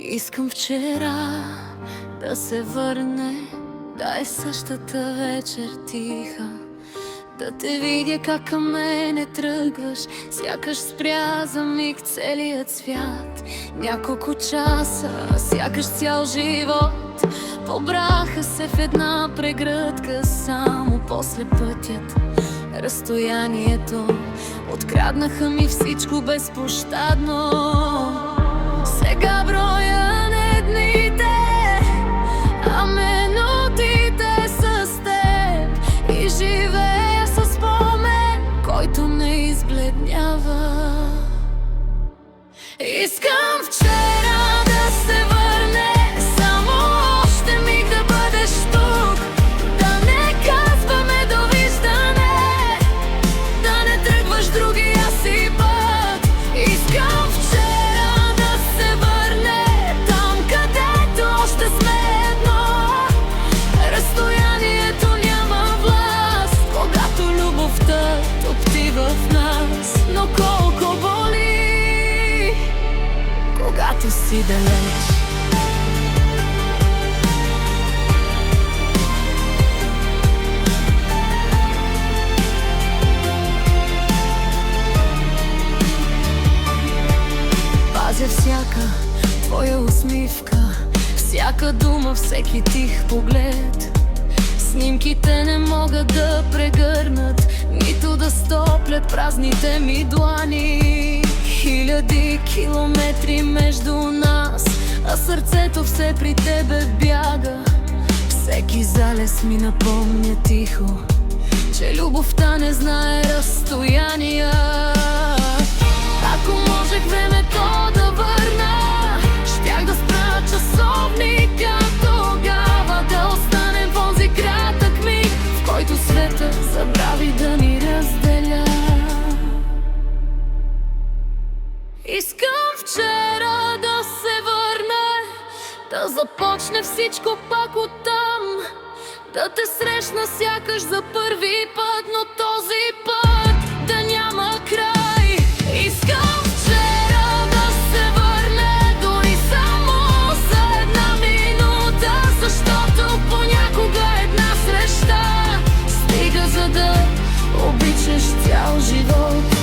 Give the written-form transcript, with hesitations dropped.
Искам вчера да се върне, да е същата вечер тиха, да те видя как към мене тръгваш, сякаш спря за миг целият свят. Няколко часа, сякаш цял живот, побраха се в една прегръдка. Само после пътят, разстоянието, откраднаха ми всичко безпощадно. Сега броя не дните, а минутите с теб, и живея със спомен, който не избледнява. Искам вчера да се върне, само още миг да бъдеш тук, да не казваме довиждане, да не тръгваш другия си път. Искам вчера да се върне, там където още сме едно. Разстоянието няма власт, когато любовта топти в нас. Но колко боли, когато си далеч. Пазя всяка твоя усмивка, всяка дума, всеки тих поглед. Снимките не могат да прегърнат, нито да стоплят празните ми длани. Хиляди километри между нас, а сърцето все при тебе бяга. Всеки залез ми напомня тихо, че любовта не знае разстояния. Ако можех времето да върна, щях да спра часовника тогава, да останем в онзи кратък миг, в който света забрави да ни разделя. Искам вчера да се върне, да започне всичко пак оттам, да те срещна сякаш за първи път, но този път да няма край. Искам вчера да се върне, дори само за една минута, защото понякога една среща стига, за да обичаш цял живот.